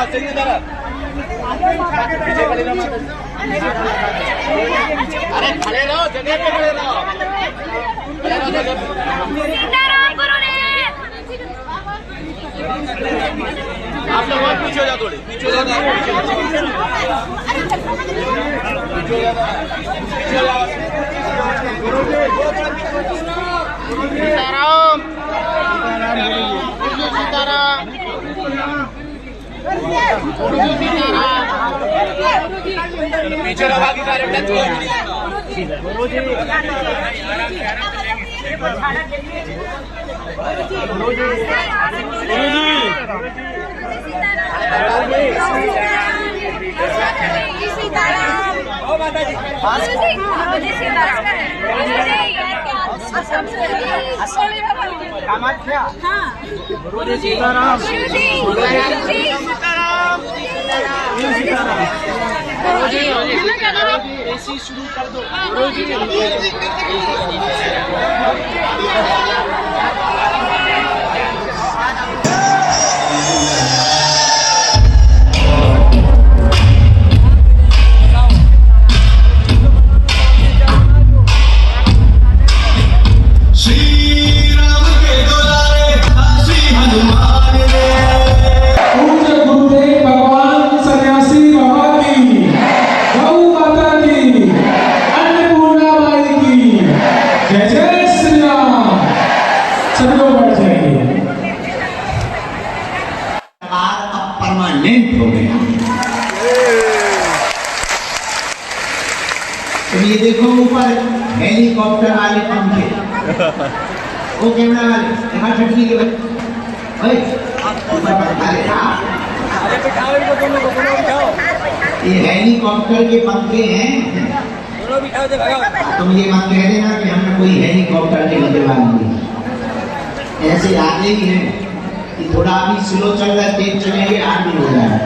सीधी तरह पीछे खड़े रहो अरे खड़े रहो जगह पे खड़े रहो सीताराम गुरु ने आप लोग और पीछे हो जाओ थोड़े पीछे हो जाओ सीताराम सीताराम पीछे रहो बाकी सारे टच हो कामाख्या ऐसी शुरू कर दो ये देखो ऊपर हेलीकॉप्टर वाले पंखे वो कैमरा वाले यहाँ छटनी के भाई ये हेलीकॉप्टर के पंखे हैं तुम ये मत कह देना कि हमने कोई हेलीकॉप्टर नहीं लगवा ली ऐसे आगे ही है कि थोड़ा अभी स्लो चल रहा है तेज चलेंगे आगे हो जाए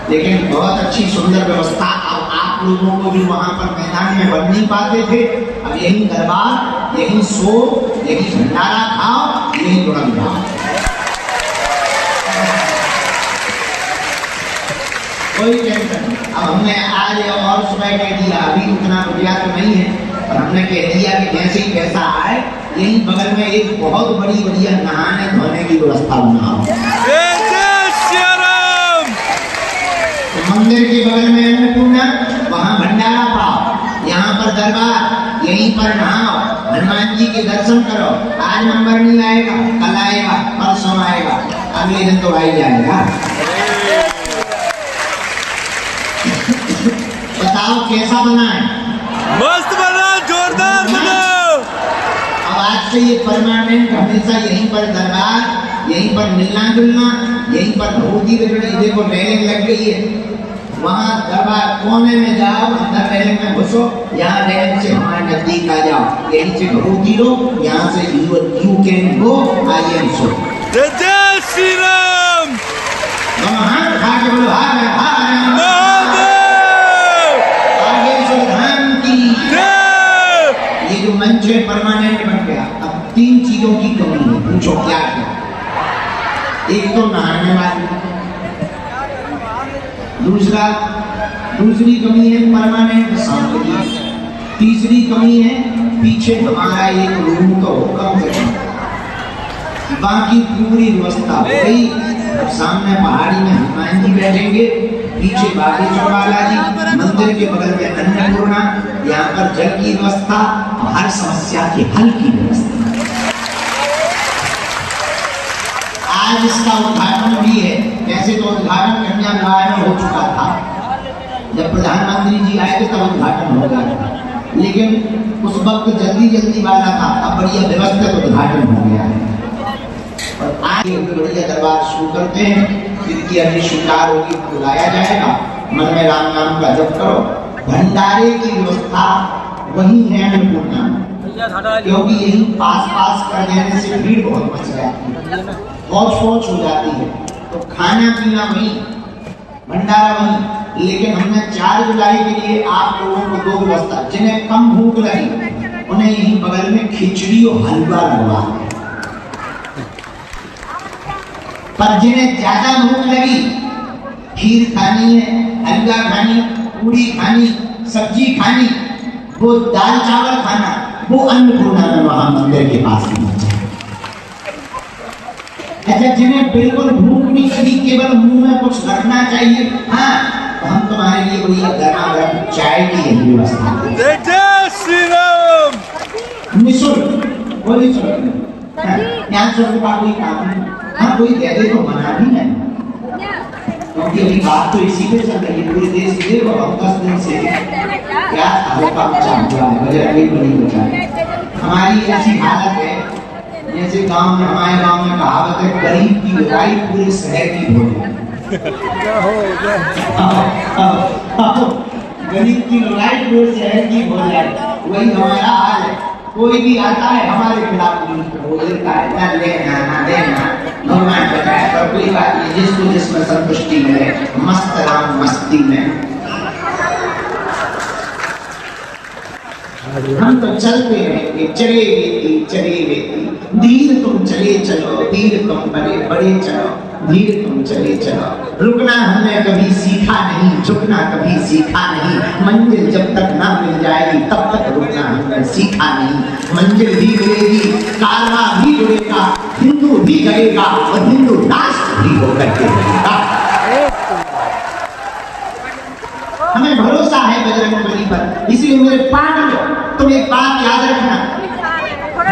लेकिन बहुत अच्छी सुंदर व्यवस्था अब आप लोगों को जो वहां पर मैदान में बन नहीं पाते थे अब यही दरबार यही सो यही भंडारा खाओ यही गुणन खाओ कोई टेंशन अब हमने आज और सुबह कह दिया अभी उतना रुपया तो नहीं है पर हमने कह दिया कि जैसे ही पैसा आए यही बगल में एक बहुत बड़ी बढ़िया नहाने धोने की व्यवस्था बनाओ मंदिर के बगल में अन्नपूर्णा वहाँ भंडारा पाओ यहाँ पर दरबार यहीं पर नहाओ हनुमान जी के दर्शन करो आज नंबर नहीं आएगा कल आएगा परसों आएगा अगले दिन तो आ ही जाएगा बताओ कैसा बना है मस्त बना जोरदार बना अब आज से ये परमानेंट हमेशा यहीं पर दरबार यहीं पर मिलना जुलना यहीं पर धोती देखो रेलिंग लग गई है वहाँ दरबार कोने में जाओ अंदर रेलिंग में घुसो यहाँ रेलिंग से हमारे नजदीक आ जाओ यहीं से धोती लो यहाँ से you can go I am so जय श्री राम हाथ उठा के बोलो आगे सुधान की ये जो मंच है परमानेंट बन गया अब 3 चीजों की कमी है पूछो क्या क्या एक तो नहाने वाली दूसरी कमी है परमानेंट सामग्री तीसरी कमी है पीछे हमारा एक रूम तो होगा बाकी पूरी व्यवस्था हो गई अब सामने पहाड़ी में हनुमान जी बैठेंगे पीछे बागेश्वर बालाजी मंदिर के बगल में अन्नपूर्णा यहाँ पर जल की व्यवस्था हर समस्या के हल की व्यवस्था आज इसका उद्घाटन भी है वैसे तो उद्घाटन कन्या विवाह में हो चुका था जब प्रधानमंत्री जी आए थे तब उद्घाटन हो गया लेकिन उस वक्त जल्दी वाला था अब बढ़िया व्यवस्थित उद्घाटन हो गया है और आज बढ़िया दरबार शुरू करते हैं जिनकी अभी स्वीकार होगी बुलाया जाएगा मन में राम नाम का जप करो भंडारे की व्यवस्था वही है अन्नपूर्णा क्योंकि यही पास कर देने से भीड़ बहुत मच जाती है फौज हो जाती है तो खाना पीना वही भंडारा वही लेकिन हमने 4 जुलाई के लिए आप लोगों को 2 व्यवस्था जिन्हें कम भूख लगी उन्हें यही बगल में खिचड़ी और हलवा लगवा पर जिन्हें ज्यादा भूख लगी, खीर खानी है, हलवा खानी, पूड़ी खानी, सब्जी खानी, वो दाल चावल खाना, वो अन्नपूर्णा में वहां मंदिर के पास नहीं। अच्छा, जिन्हें बिल्कुल भूख नहीं लगी, केवल मुंह में कुछ रखना चाहिए, हाँ, तो हम तुम्हारे लिए कोई गर्मा गर्म चाय की व्यवस्था करें। जय जय श्री राम। निःशुल्क, वो निःशुल्क, यहाँ शुल्क का कोई काम नहीं। हाँ, कोई कह दे तो मना भी नहीं, क्योंकि अभी बात तो इसी पे चल रही है। पूरे देश के वो 10 दिन से क्या हल्का बचा हुआ है, बजरंगी बली बचा है। हमारी ऐसी हालत है जैसे गांव में, हमारे गांव में कहावत है, गरीब की लड़ाई पूरे शहर की भोजन। गरीब की लड़ाई पूरे शहर की भोजन, वही हमारा हाल है। कोई भी आता है हमारे खिलाफ बोल देता है, ना लेना ना देना, भगवान बताए, पर कोई बात नहीं, जिसको जिसमें संतुष्टि मिले, मस्त राम मस्ती में। हम तो चलते रहेंगे, चले वेती, धीर तुम चले चलो, धीर तुम बड़े बड़े चलो, धीर तुम चले चलो। रुकना हमने कभी सीखा नहीं, झुकना कभी सीखा नहीं, मंजिल जब तक ना मिल जाएगी तब तक रुकना हमने सीखा नहीं। मंजिल भी मिलेगी, कारवां भी जुड़ेगा, हिंदू भी जगेगा और हिंदू राष्ट्र भी होकर के रहेगा। हमें भरोसा है बजरंग बली पर, इसलिए मेरे पागल, तुम एक बात याद रखना,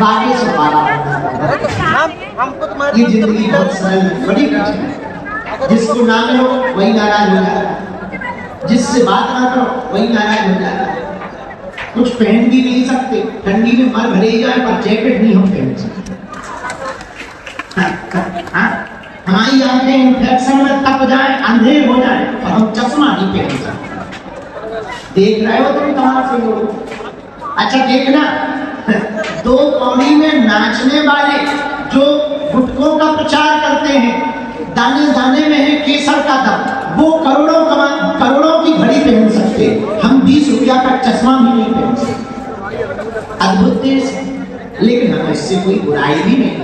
बागेश्वर बाबा, ये जिंदगी बहुत सरल, बड़ी कठिन है। जिसको ना मिलो वही नाराज हो जाता है, जिससे बात ना करो वही नाराज हो जाता है। कुछ पहन भी नहीं सकते, ठंडी में मर भरे जाए पर जैकेट नहीं हम पहन सकते। हमारी आंखें इन्फेक्शन में तप जाए, अंधेर हो जाए, और हम चश्मा नहीं पहन सकते। देख रहे हो तुम कहां से लोग? अच्छा देखना, 2 पौड़ी में नाचने वाले जो गुटकों का प्रचार करते हैं, दाने दाने में है केसर का दम, वो करोड़ों की घड़ी पहन सकते, हम 20 रुपया का चश्मा भी नहीं पहन सकते। अद्भुत देश, लेकिन हमें इससे कोई बुराई भी नहीं।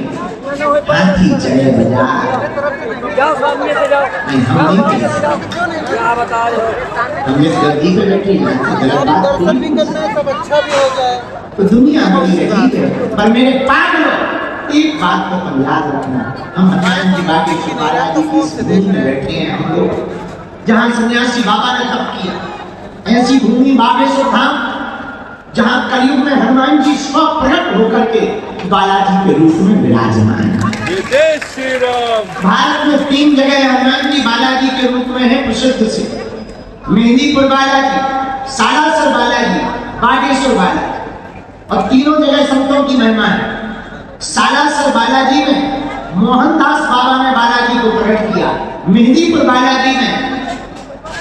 हाथी चले बाजार, हम इस गद्दी पे बैठे तो दुनिया बड़ी रही है, पर मेरे पागल एक बात को तुम याद रखना, हम हनुमान जी बागेश्वर बालाजी की इस भूमि में बैठे हैं हम लोग, जहाँ सन्यासी बाबा ने तप किया। ऐसी भूमि बागेश्वर धाम जहाँ कलयुग में हनुमान जी स्वप्रकट होकर के बालाजी के रूप में विराजमान है। जय श्री राम। भारत में 3 जगह हनुमान जी बालाजी के रूप में है प्रसिद्ध से, मेहंदीपुर बालाजी, सालासर बालाजी, बागेश्वर बालाजी, और तीनों जगह संतों की महिमा है। सालासर बालाजी में मोहनदास बाबा ने बालाजी को प्रकट किया, मेहंदीपुर बालाजी में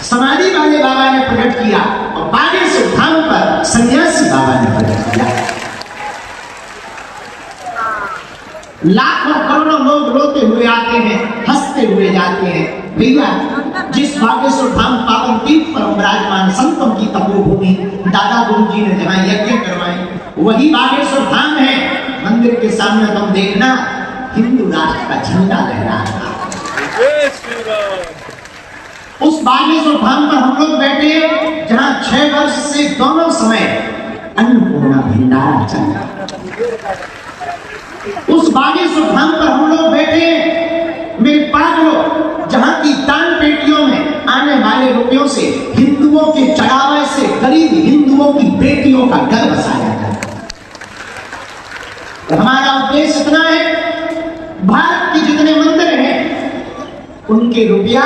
समाधि वाले बाबा ने प्रकट किया, और बागेश्वर धाम पर सन्यासी बाबा ने प्रकट किया। लाखों करोड़ों लोग रोते हुए आते हैं, हंसते हुए जाते हैं। भैया, जिस बागेश्वर धाम पावन पीठ पर विराजमान संतों की तपोभूमि दादा गुरु जी ने जहाँ यज्ञ करवाए, वही बागेश्वर धाम है। मंदिर के सामने तुम देखना, हिंदू राष्ट्र का झंडा लहरा रहा है। उस बागेश्वर धाम पर हम लोग बैठे, जहाँ 6 वर्ष से दोनों समय अन्नपूर्णा भंडारा चल रहा है। उस बागेश्वर धाम पर हम लोग बैठे, मेरे पागलों, जहाँ की दान पेटियों में आने वाले रुपयों से हिंदुओं के चढ़ावे से गरीब हिंदुओं की बेटियों का घर बसाया जाता है। हमारा उद्देश्य इतना है, भारत के जितने मंदिर हैं उनके रुपया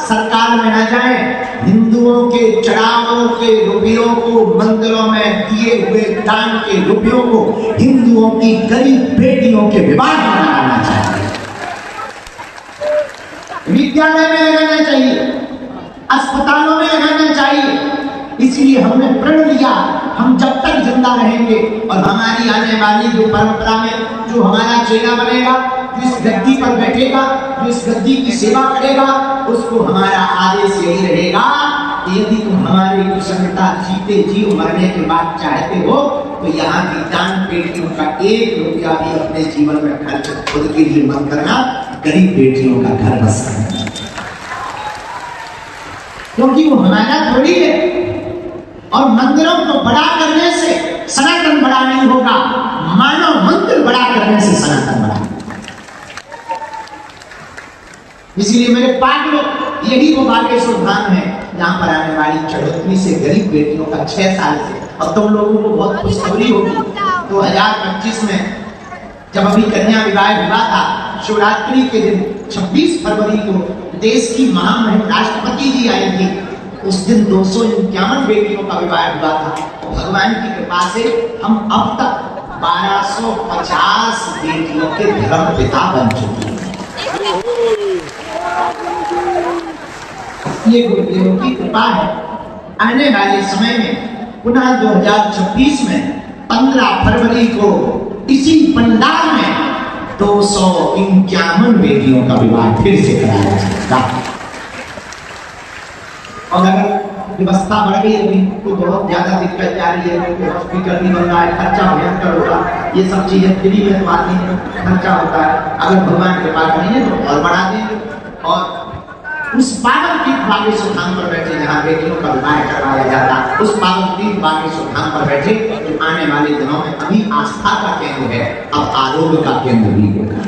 सरकार में न जाए, हिंदुओं के चढ़ावों के रुपयों को, मंदिरों में दिए हुए दान के रुपयों को हिंदुओं की गरीब बेटियों के विवाह में लगाना चाहिए, विद्यालय में लगाना चाहिए, अस्पतालों में लगाना चाहिए। इसलिए हमने प्रण लिया, हम जब तक जिंदा रहेंगे और हमारी आने वाली जो परंपरा में जो हमारा चेला बनेगा, जो इस गद्दी पर बैठेगा, जो इस गद्दी की सेवा करेगा, उसको हमारा आदेश यही रहेगा, यदि तुम हमारी प्रसन्नता जीते जी मरने के बाद चाहते हो तो यहाँ की दान पेटियों का 1 रुपया भी अपने जीवन में खर्च खुद के लिए मत करना, गरीब बेटियों का घर बस है, क्योंकि वो हमारा थोड़ी है। और मंदिरों को बड़ा करने से सनातन बड़ा नहीं होगा, मानव मंदिर बड़ा करने से सनातन बड़ा। इसलिए मेरे पागलों, यही वो बागेश्वर धाम है जहां पर आने वाली चढ़ोतरी से गरीब बेटियों का 6 साल से, अब तुम लोगों को बहुत खुशखबरी होगी, 2025 में जब अभी कन्या विवाह हुआ था, शिवरात्रि के दिन 26 फरवरी को देश की महामहिम राष्ट्रपति जी आई थी। उस दिन 251 बेटियों का विवाह हुआ था। भगवान की कृपा से हम अब तक 1250 बेटियों के धर्म पिता बन चुके हैं। ये गुरुदेव की कृपा है। आने वाले समय में पुनः 2026 में 15 फरवरी को इसी पंडाल में 251 बेटियों का विवाह फिर से कराया जाएगा। और अगर व्यवस्था बढ़ गई अभी तो बहुत ज्यादा दिक्कत जा रही है, हॉस्पिटल भी बन रहा है, खर्चा भयंकर होगा, ये सब चीजें फ्री में तो आदमी खर्चा होता है। अगर भगवान कृपा करेंगे तो और बढ़ा देंगे। और उस पावन तीर्थ बागेश्वर धाम पर बैठे जहाँ बेटियों का विवाह करवाया जाता, उस पावन तीर्थ बागेश्वर धाम पर बैठे तो आने वाले दिनों में अभी आस्था का केंद्र है, अब आरोग्य का केंद्र भी होगा।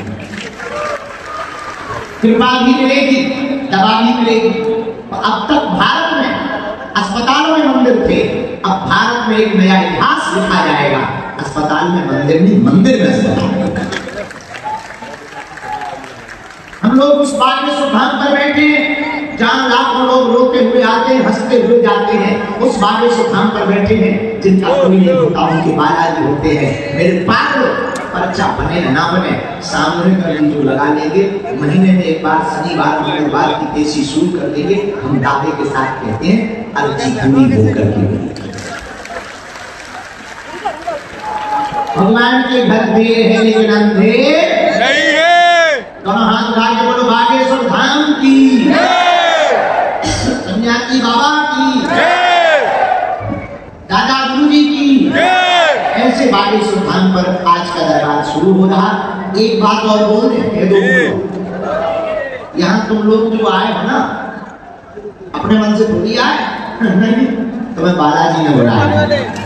कृपा भी मिलेगी, दवा भी मिलेगी। अब तक भारत में अस्पतालों में मंदिर थे, अब भारत में एक नया इतिहास लिखा जाएगा। अस्पताल में मंदिर नहीं, मंदिर में अस्पताल। हम लोग उस बागेश्वर धाम पर बैठे हैं जहाँ लाखों लोग रोते हुए आते हैं, हंसते हुए जाते हैं। उस बागेश्वर धाम पर बैठे हैं जिनका कोई नहीं होता, उनके बालाजी होते हैं। मेरे पागलों, पर्चा बने ना बने, सामूहिक अर्जी जो लगा लेंगे, महीने में एक बार शनिवार मंगलवार की देसी शुरू कर देंगे। हम दावे के साथ कहते हैं अर्जी पूरी होकर के। भगवान के घर देर है लेकिन अंधेर नहीं है। दोनों हाथ उठा के बोलो बागेश्वर धाम की, सन्यासी बाबा की, दादा गुरुजी की। ऐसे बागेश्वर धाम पर आज का दरबार शुरू हो रहा। एक बात और बोल रहे, यहाँ तुम लोग जो आए हो ना, अपने मन से थोड़ी आए, नहीं, तुम्हें बालाजी ने बुलाया।